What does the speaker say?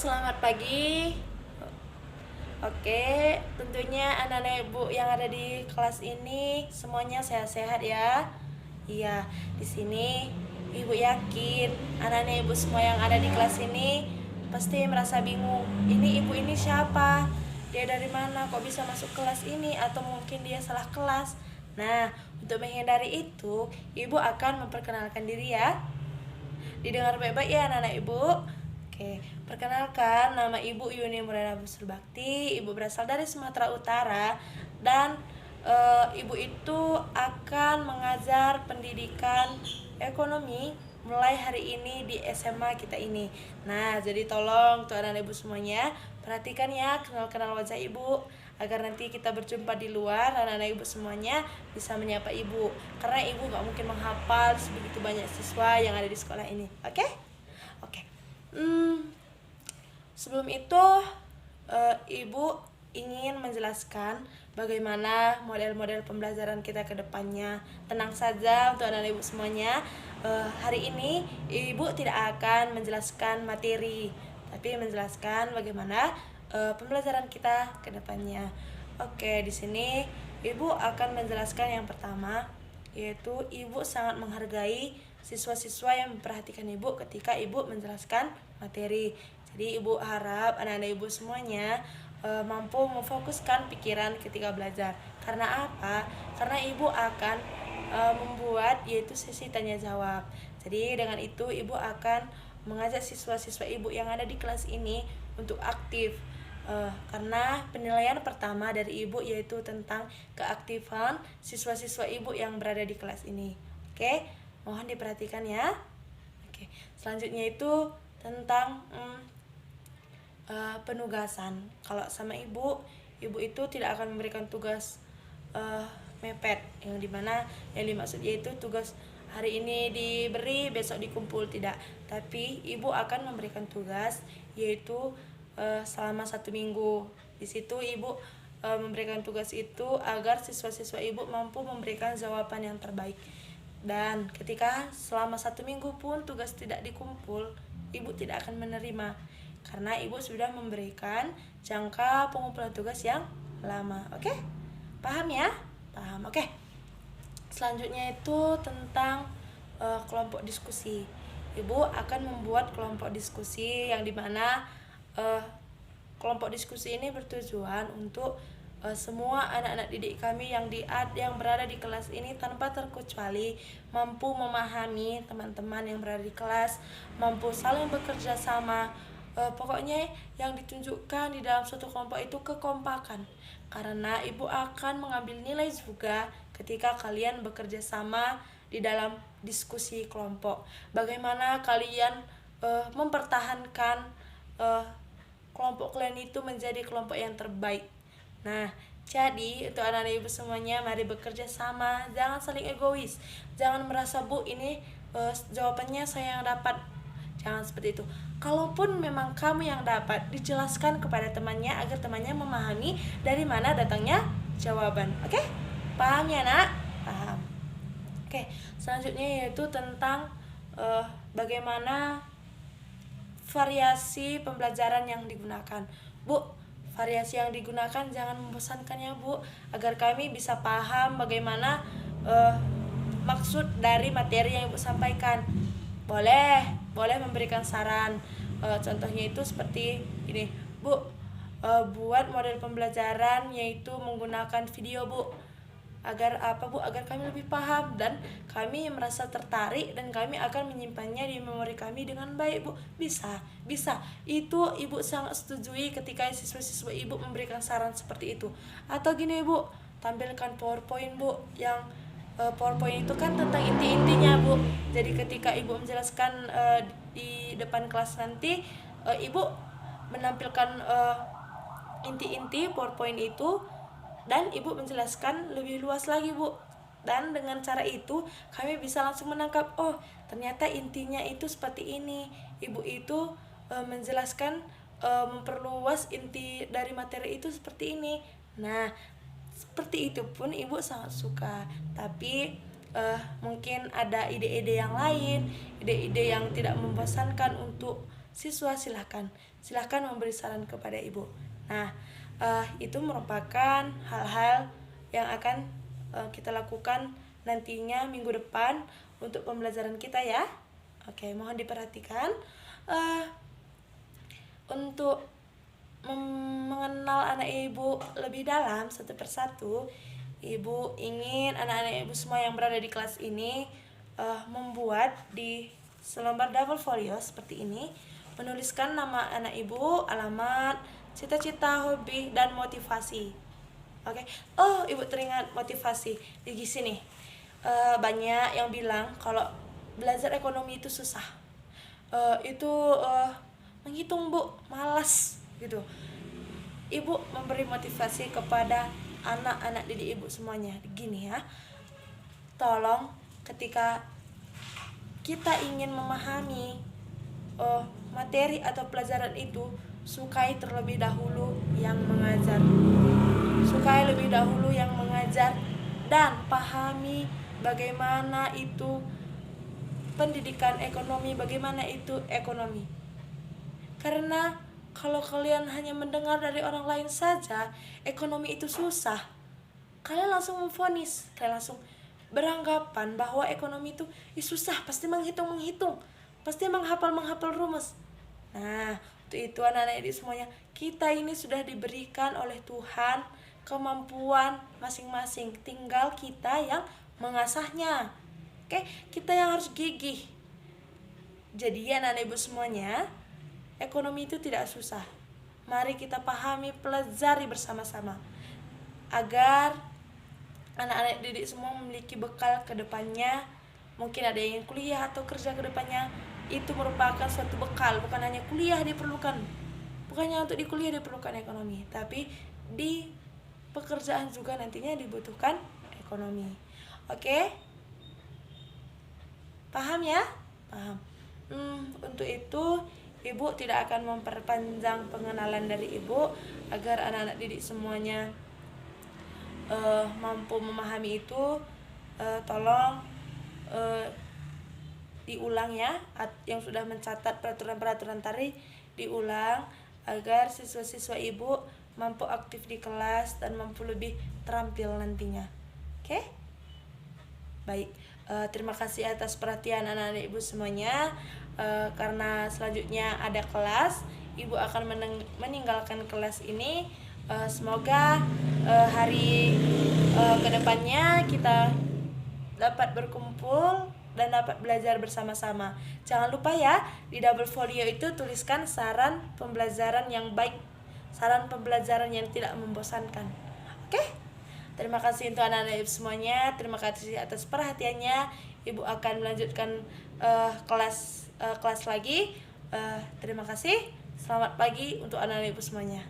Selamat pagi. Oke, tentunya anak-anak ibu yang ada di kelas ini semuanya sehat-sehat ya. Iya, di sini ibu yakin anak-anak ibu semua yang ada di kelas ini pasti merasa bingung. Ini ibu ini siapa? Dia dari mana? Kok bisa masuk kelas ini? Atau mungkin dia salah kelas? Nah, untuk menghindari itu, ibu akan memperkenalkan diri ya. Didengar baik-baik ya anak-anak ibu. Oke, perkenalkan nama Ibu Yuni Murana Bakti. Ibu berasal dari Sumatera Utara dan ibu itu akan mengajar pendidikan ekonomi mulai hari ini di SMA kita ini. Nah, jadi tolong tuh anak-anak ibu semuanya perhatikan ya, kenal-kenal wajah ibu agar nanti kita berjumpa di luar anak-anak ibu semuanya bisa menyapa ibu, karena ibu gak mungkin menghafal sebegitu banyak siswa yang ada di sekolah ini. Oke? Oke. Sebelum itu ibu ingin menjelaskan bagaimana model-model pembelajaran kita ke depannya. Tenang saja untuk anak-anak ibu semuanya. Hari ini ibu tidak akan menjelaskan materi, tapi menjelaskan bagaimana pembelajaran kita ke depannya. Oke, di sini ibu akan menjelaskan yang pertama, yaitu ibu sangat menghargai siswa-siswa yang memperhatikan ibu ketika ibu menjelaskan materi. Jadi ibu harap anak-anak ibu semuanya mampu memfokuskan pikiran ketika belajar. Karena apa? Karena ibu akan membuat yaitu sesi tanya jawab. Jadi dengan itu ibu akan mengajak siswa-siswa ibu yang ada di kelas ini untuk aktif. Karena penilaian pertama dari ibu yaitu tentang keaktifan siswa-siswa ibu yang berada di kelas ini. Oke, mohon diperhatikan ya. Oke, selanjutnya itu tentang penugasan. Kalau sama ibu itu tidak akan memberikan tugas mepet, yang dimana yang dimaksud yaitu tugas hari ini diberi besok dikumpul, tidak, tapi ibu akan memberikan tugas yaitu selama 1 minggu. Di situ ibu memberikan tugas itu agar siswa-siswa ibu mampu memberikan jawaban yang terbaik. Dan ketika selama 1 minggu pun tugas tidak dikumpul, ibu tidak akan menerima, karena ibu sudah memberikan jangka pengumpulan tugas yang lama. Oke? Paham ya? Paham. Oke. Selanjutnya itu tentang kelompok diskusi. Ibu akan membuat kelompok diskusi yang dimana kelompok diskusi ini bertujuan untuk semua anak-anak didik kami yang berada di kelas ini tanpa terkecuali mampu memahami teman-teman yang berada di kelas, mampu saling bekerja sama. Pokoknya yang ditunjukkan di dalam suatu kelompok itu kekompakan, karena ibu akan mengambil nilai juga ketika kalian bekerja sama di dalam diskusi kelompok. Bagaimana kalian mempertahankan kelompok kalian itu menjadi kelompok yang terbaik. Nah, jadi untuk anak-anak ibu semuanya, mari bekerja sama, jangan saling egois, jangan merasa bu ini jawabannya saya yang dapat, jangan seperti itu. Kalaupun memang kamu yang dapat, dijelaskan kepada temannya agar temannya memahami dari mana datangnya jawaban. Oke? Paham ya nak? Paham. Oke, selanjutnya yaitu tentang bagaimana variasi pembelajaran yang digunakan. Bu, variasi yang digunakan jangan membosankan ya bu, agar kami bisa paham bagaimana maksud dari materi yang ibu sampaikan. Boleh memberikan saran. Contohnya itu seperti ini, bu, buat model pembelajaran yaitu menggunakan video bu. Agar apa bu? Agar kami lebih paham dan kami merasa tertarik dan kami akan menyimpannya di memori kami dengan baik bu. Bisa. Itu ibu sangat setujui ketika siswa-siswa ibu memberikan saran seperti itu. Atau gini bu, tampilkan PowerPoint bu, yang PowerPoint itu kan tentang inti-intinya bu. Jadi ketika ibu menjelaskan di depan kelas nanti, ibu menampilkan inti-inti PowerPoint itu dan ibu menjelaskan lebih luas lagi bu. Dan dengan cara itu kami bisa langsung menangkap, oh ternyata intinya itu seperti ini. Ibu itu menjelaskan memperluas inti dari materi itu seperti ini. Nah, seperti itu pun ibu sangat suka. Tapi mungkin ada ide-ide yang lain, ide-ide yang tidak membosankan untuk siswa silahkan memberi saran kepada ibu. Nah, itu merupakan hal-hal yang akan kita lakukan nantinya minggu depan untuk pembelajaran kita ya. Oke, mohon diperhatikan. Untuk mengenal anak ibu lebih dalam satu persatu, ibu ingin anak-anak ibu semua yang berada di kelas ini membuat di selembar double folio seperti ini, menuliskan nama anak ibu, alamat, cita-cita, hobi, dan motivasi. Oke. Oh, ibu teringat motivasi di sini. Banyak yang bilang kalau belajar ekonomi itu susah. Menghitung, Bu, malas gitu. Ibu memberi motivasi kepada anak-anak didik ibu semuanya. Gini ya. Tolong ketika kita ingin memahami materi atau pelajaran itu, sukai terlebih dahulu yang mengajar. Sukai lebih dahulu yang mengajar dan pahami bagaimana itu pendidikan ekonomi, bagaimana itu ekonomi. Karena kalau kalian hanya mendengar dari orang lain saja, ekonomi itu susah, kalian langsung memvonis, kalian langsung beranggapan bahwa ekonomi itu susah, pasti menghitung, pasti menghafal rumus. Nah, untuk itu anak-anak ini semuanya, kita ini sudah diberikan oleh Tuhan kemampuan masing-masing, tinggal kita yang mengasahnya. Oke, kita yang harus gigih. Jadi anak-anak ibu semuanya, ekonomi itu tidak susah. Mari kita pahami, pelajari bersama-sama agar anak-anak didik semua memiliki bekal ke depannya. Mungkin ada yang kuliah atau kerja ke depannya, itu merupakan suatu bekal. Bukan hanya kuliah diperlukan, bukannya untuk di kuliah diperlukan ekonomi, tapi di pekerjaan juga nantinya dibutuhkan ekonomi. Oke? Paham ya? Paham. Untuk itu ibu tidak akan memperpanjang pengenalan dari ibu agar anak-anak didik semuanya mampu memahami itu. Tolong diulang ya, yang sudah mencatat peraturan-peraturan tadi diulang agar siswa-siswa ibu mampu aktif di kelas dan mampu lebih terampil nantinya. Oke? Baik, terima kasih atas perhatian anak-anak ibu semuanya. Karena selanjutnya ada kelas, ibu akan meninggalkan kelas ini. Semoga hari kedepannya kita dapat berkumpul dan dapat belajar bersama-sama. Jangan lupa ya, di double folio itu tuliskan saran pembelajaran yang baik, saran pembelajaran yang tidak membosankan. Oke? Terima kasih untuk anak-anak ibu semuanya. Terima kasih atas perhatiannya. Ibu akan melanjutkan kelas lagi. Terima kasih. Selamat pagi untuk anak-anak ibu semuanya.